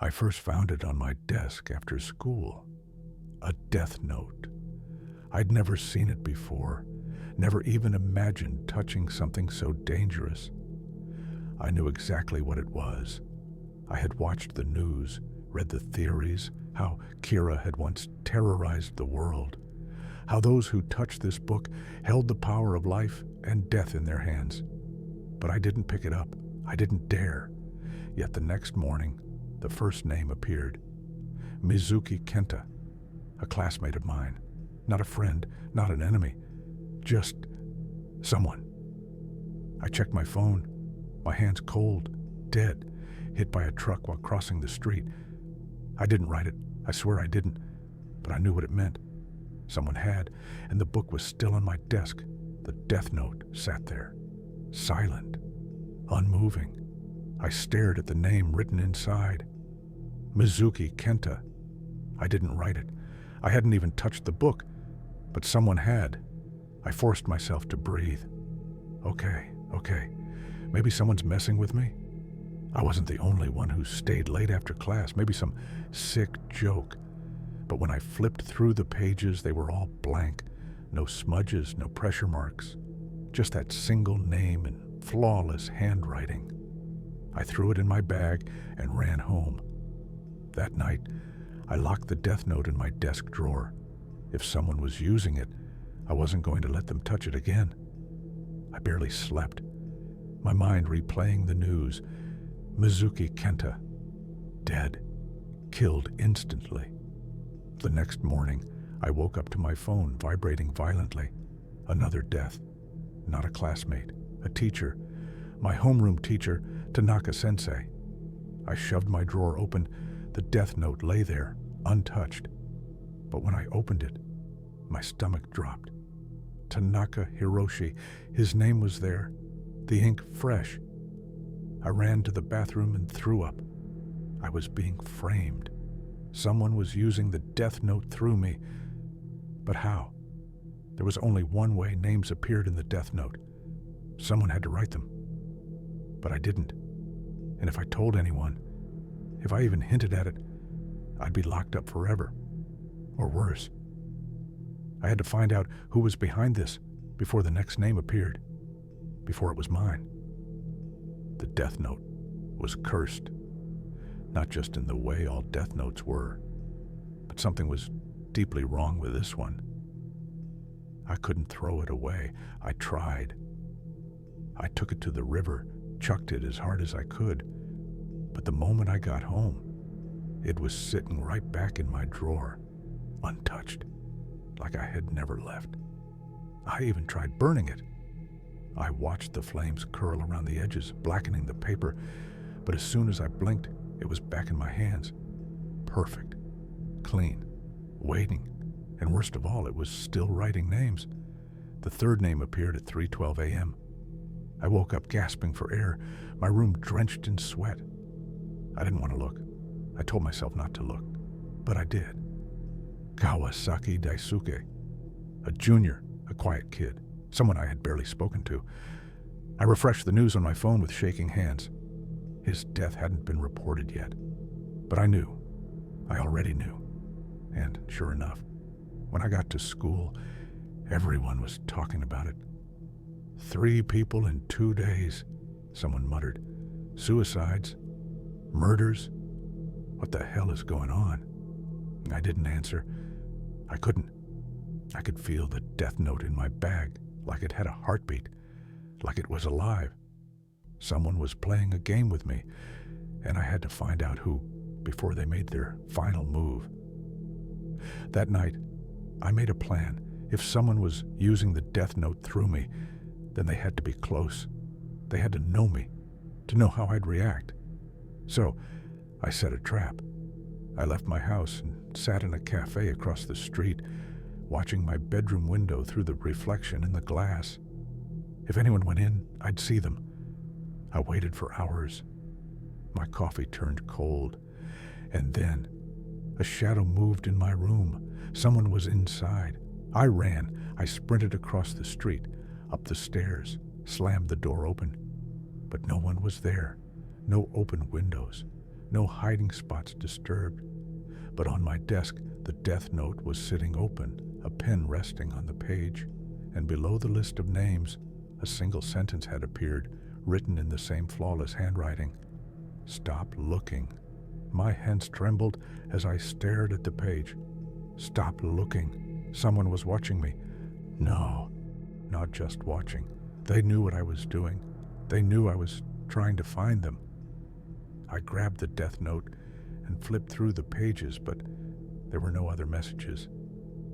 I first found it on my desk after school. A death note. I'd never seen it before, never even imagined touching something so dangerous. I knew exactly what it was. I had watched the news, read the theories, how Kira had once terrorized the world, how those who touched this book held the power of life and death in their hands. But I didn't pick it up. I didn't dare. Yet the next morning, the first name appeared. Mizuki Kenta, a classmate of mine. Not a friend, not an enemy, just someone. I checked my phone, my hands cold, dead, hit by a truck while crossing the street. I didn't write it, I swear I didn't, but I knew what it meant. Someone had, and the book was still on my desk. The death note sat there, silent, unmoving. I stared at the name written inside. Mizuki Kenta. I didn't write it. I hadn't even touched the book, but someone had. I forced myself to breathe. Okay. Maybe someone's messing with me. I wasn't the only one who stayed late after class, maybe some sick joke. But when I flipped through the pages, they were all blank. No smudges, no pressure marks. Just that single name in flawless handwriting. I threw it in my bag and ran home. That night, I locked the death note in my desk drawer. If someone was using it, I wasn't going to let them touch it again. I barely slept, my mind replaying the news. Mizuki Kenta, dead, killed instantly. The next morning, I woke up to my phone vibrating violently. Another death. Not a classmate, a teacher, my homeroom teacher, Tanaka-sensei. I shoved my drawer open. The death note lay there, untouched. But when I opened it, my stomach dropped. Tanaka Hiroshi, his name was there, the ink fresh. I ran to the bathroom and threw up. I was being framed. Someone was using the death note through me. But how? There was only one way names appeared in the death note. Someone had to write them. But I didn't. And if I told anyone, if I even hinted at it, I'd be locked up forever. Or worse. I had to find out who was behind this before the next name appeared, before it was mine. The death note was cursed, not just in the way all death notes were, but something was deeply wrong with this one. I couldn't throw it away. I tried. I took it to the river, chucked it as hard as I could, but the moment I got home, it was sitting right back in my drawer, untouched, like I had never left. I even tried burning it. I watched the flames curl around the edges, blackening the paper, but as soon as I blinked, it was back in my hands. Perfect, clean, waiting, and worst of all, it was still writing names. The third name appeared at 3:12 a.m. I woke up gasping for air, my room drenched in sweat. I didn't want to look. I told myself not to look, but I did. Kawasaki Daisuke, a junior, a quiet kid, someone I had barely spoken to. I refreshed the news on my phone with shaking hands. His death hadn't been reported yet, but I knew. I already knew. And sure enough, when I got to school, everyone was talking about it. 3 people in 2 days, someone muttered. Suicides? Murders? What the hell is going on? I didn't answer. I couldn't. I could feel the death note in my bag, like it had a heartbeat, like it was alive. Someone was playing a game with me, and I had to find out who before they made their final move. That night, I made a plan. If someone was using the death note through me, then they had to be close. They had to know me, to know how I'd react. So, I set a trap. I left my house and sat in a cafe across the street, watching my bedroom window through the reflection in the glass. If anyone went in, I'd see them. I waited for hours. My coffee turned cold, and then a shadow moved in my room. Someone was inside. I ran. I sprinted across the street, up the stairs, slammed the door open. But no one was there. No open windows. no hiding spots disturbed. But on my desk, the death note was sitting open, a pen resting on the page, and below the list of names, a single sentence had appeared, written in the same flawless handwriting. Stop looking. My hands trembled as I stared at the page. Stop looking. Someone was watching me. No, not just watching. They knew what I was doing. They knew I was trying to find them. I grabbed the death note and flipped through the pages, but there were no other messages.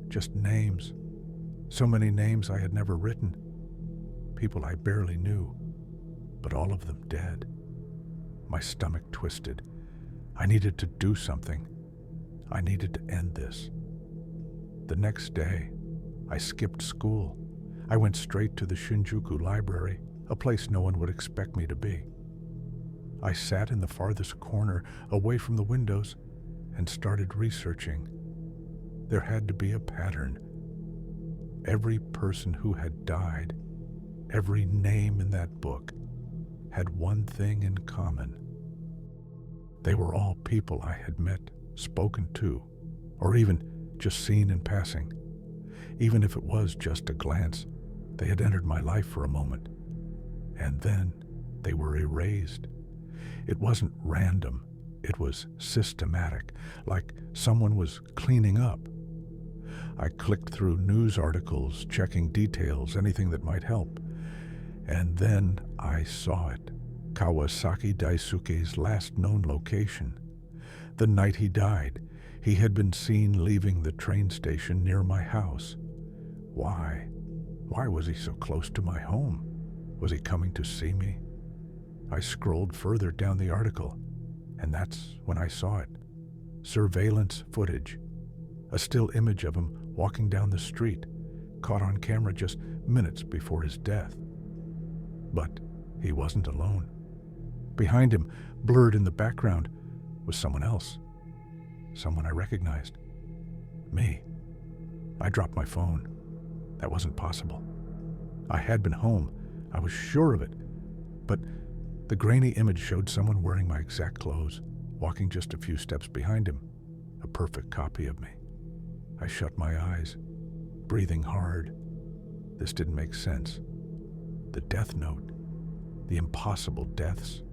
Just names. So many names I had never written. People I barely knew, but all of them dead. My stomach twisted. I needed to do something. I needed to end this. The next day, I skipped school. I went straight to the Shinjuku library, a place no one would expect me to be. I sat in the farthest corner, away from the windows, and started researching. There had to be a pattern. Every person who had died, every name in that book, had one thing in common. They were all people I had met, spoken to, or even just seen in passing. Even if it was just a glance, they had entered my life for a moment, and then they were erased. It wasn't random, it was systematic, like someone was cleaning up. I clicked through news articles, checking details, anything that might help. And then I saw it. Kawasaki Daisuke's last known location. The night he died, he had been seen leaving the train station near my house. Why? Why was he so close to my home? Was he coming to see me? I scrolled further down the article, and that's when I saw it. Surveillance footage. A still image of him walking down the street, caught on camera just minutes before his death. But he wasn't alone. Behind him, blurred in the background, was someone else. Someone I recognized. Me. I dropped my phone. That wasn't possible. I had been home. I was sure of it. But the grainy image showed someone wearing my exact clothes, walking just a few steps behind him. A perfect copy of me. I shut my eyes, breathing hard. This didn't make sense. The death note, the impossible deaths,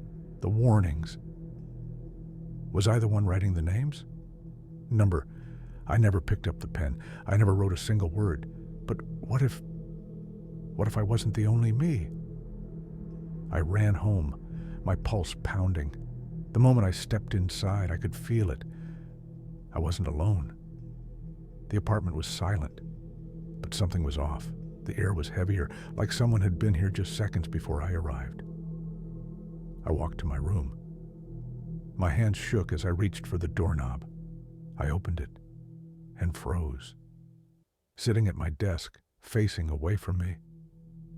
the warnings. Was I the one writing the names? Number. I never picked up the pen. I never wrote a single word. But what if I wasn't the only me? I ran home, my pulse pounding. The moment I stepped inside, I could feel it. I wasn't alone. The apartment was silent, but something was off. The air was heavier, like someone had been here just seconds before I arrived. I walked to my room. My hands shook as I reached for the doorknob. I opened it and froze. Sitting at my desk, facing away from me,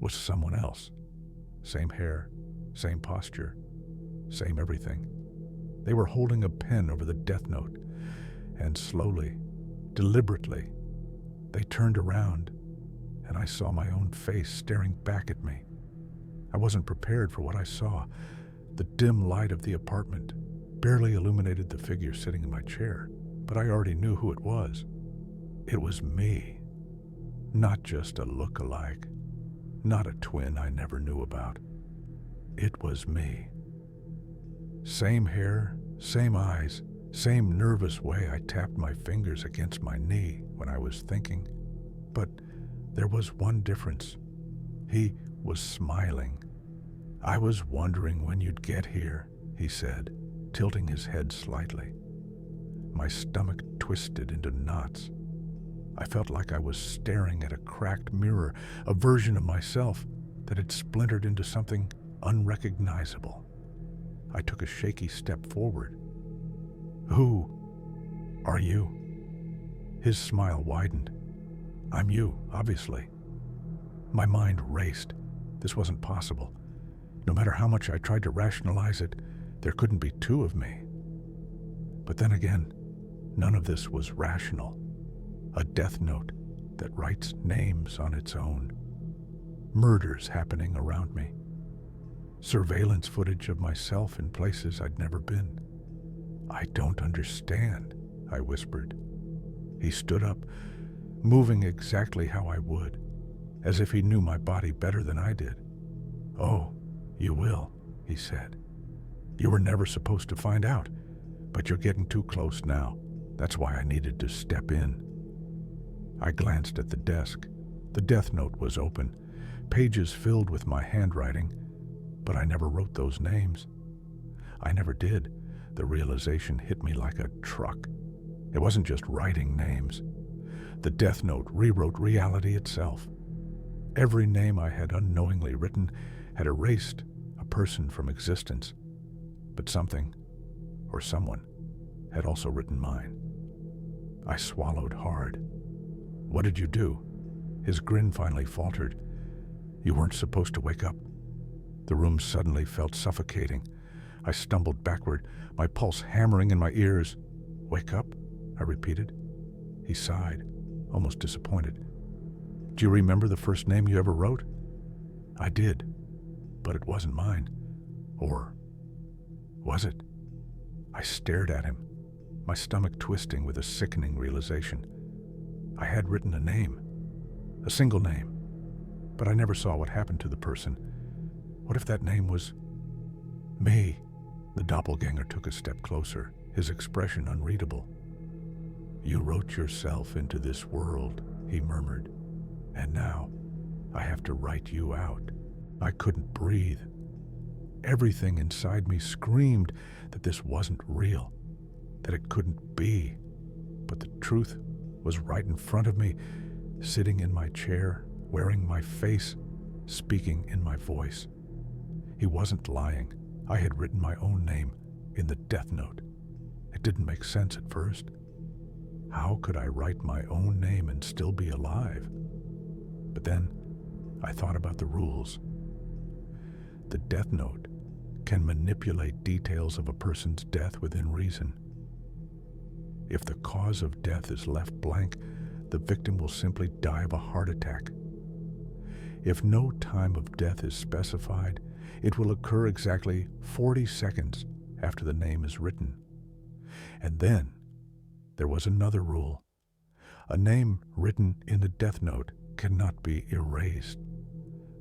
was someone else. Same hair, same posture, same everything. They were holding a pen over the death note, and slowly, deliberately, they turned around, and I saw my own face staring back at me. I wasn't prepared for what I saw. The dim light of the apartment barely illuminated the figure sitting in my chair, but I already knew who it was. It was me. Not just a look-alike, not a twin I never knew about. It was me. Same hair, same eyes, same nervous way I tapped my fingers against my knee when I was thinking. But there was one difference. He was smiling. I was wondering when you'd get here, he said, tilting his head slightly. My stomach twisted into knots. I felt like I was staring at a cracked mirror, a version of myself that had splintered into something unrecognizable. I took a shaky step forward. Who are you? His smile widened. I'm you, obviously. My mind raced. This wasn't possible. No matter how much I tried to rationalize it, there couldn't be two of me. But then again, none of this was rational. A death note that writes names on its own. Murders happening around me. Surveillance footage of myself in places I'd never been. "I don't understand," I whispered. He stood up, moving exactly how I would, as if he knew my body better than I did. "Oh, you will," he said. "You were never supposed to find out, but you're getting too close now. That's why I needed to step in." I glanced at the desk. The death note was open, pages filled with my handwriting, but I never wrote those names. I never did. The realization hit me like a truck. It wasn't just writing names. The death note rewrote reality itself. Every name I had unknowingly written had erased a person from existence, but something, or someone, had also written mine. I swallowed hard. "What did you do?" His grin finally faltered. "You weren't supposed to wake up." The room suddenly felt suffocating. I stumbled backward, my pulse hammering in my ears. "Wake up?" I repeated. He sighed, almost disappointed. "Do you remember the first name you ever wrote?" I did, but it wasn't mine. Or was it? I stared at him, my stomach twisting with a sickening realization. I had written a name, a single name, but I never saw what happened to the person. What if that name was me? The doppelganger took a step closer, his expression unreadable. "You wrote yourself into this world," he murmured, "and now I have to write you out." I couldn't breathe. Everything inside me screamed that this wasn't real, that it couldn't be. But the truth was right in front of me, sitting in my chair, wearing my face, speaking in my voice. He wasn't lying. I had written my own name in the death note. It didn't make sense at first. How could I write my own name and still be alive? But then I thought about the rules. The death note can manipulate details of a person's death within reason. If the cause of death is left blank, the victim will simply die of a heart attack. If no time of death is specified, it will occur exactly 40 seconds after the name is written. And then there was another rule. A name written in the death note cannot be erased.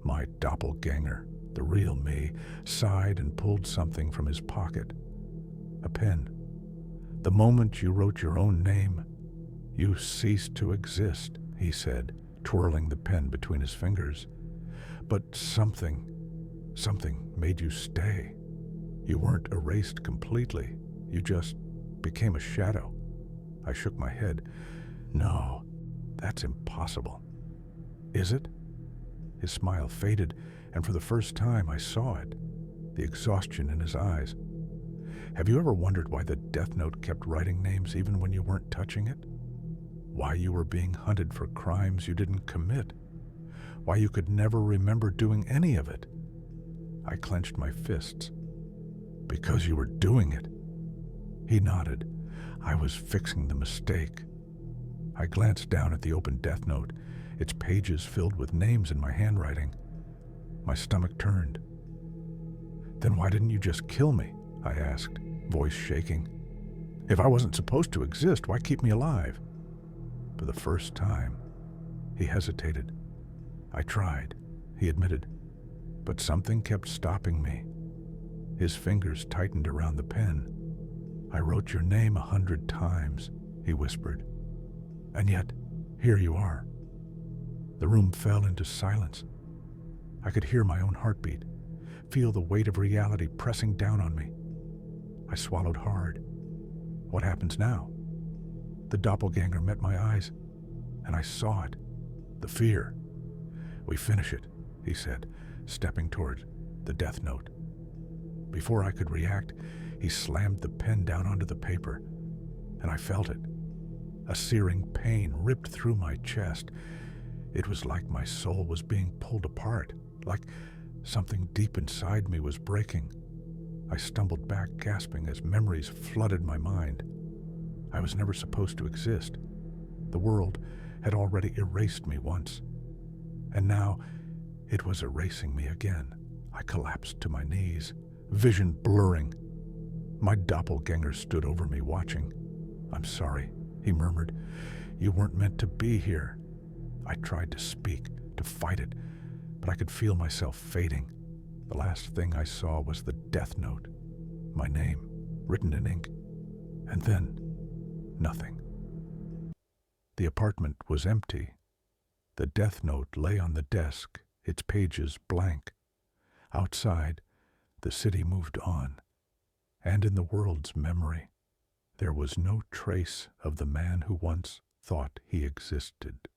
My doppelganger, the real me, sighed and pulled something from his pocket. A pen. "The moment you wrote your own name, you ceased to exist," he said, twirling the pen between his fingers. "But something made you stay. You weren't erased completely. You just became a shadow." I shook my head. "No, that's impossible." "Is it?" His smile faded, and for the first time I saw it, the exhaustion in his eyes. "Have you ever wondered why the death note kept writing names even when you weren't touching it? Why you were being hunted for crimes you didn't commit? Why you could never remember doing any of it?" I clenched my fists. "Because you were doing it." He nodded. "I was fixing the mistake." I glanced down at the open death note, its pages filled with names in my handwriting. My stomach turned. "Then why didn't you just kill me?" I asked, voice shaking. "If I wasn't supposed to exist, why keep me alive?" For the first time, he hesitated. "I tried," he admitted, "but something kept stopping me." His fingers tightened around the pen. "I wrote your name 100 times, he whispered. "And yet, here you are." The room fell into silence. I could hear my own heartbeat, feel the weight of reality pressing down on me. I swallowed hard. What happens now? The doppelganger met my eyes, and I saw it. The fear. "We finish it," he said, stepping toward the death note. Before I could react, he slammed the pen down onto the paper, and I felt it. A searing pain ripped through my chest. It was like my soul was being pulled apart, like something deep inside me was breaking. I stumbled back, gasping as memories flooded my mind. I was never supposed to exist. The world had already erased me once, and now it was erasing me again. I collapsed to my knees, vision blurring. My doppelganger stood over me, watching. "I'm sorry," he murmured. "You weren't meant to be here." I tried to speak, to fight it, but I could feel myself fading. The last thing I saw was the death note, my name, written in ink, and then nothing. The apartment was empty. The death note lay on the desk, its pages blank. Outside, the city moved on, and in the world's memory, there was no trace of the man who once thought he existed.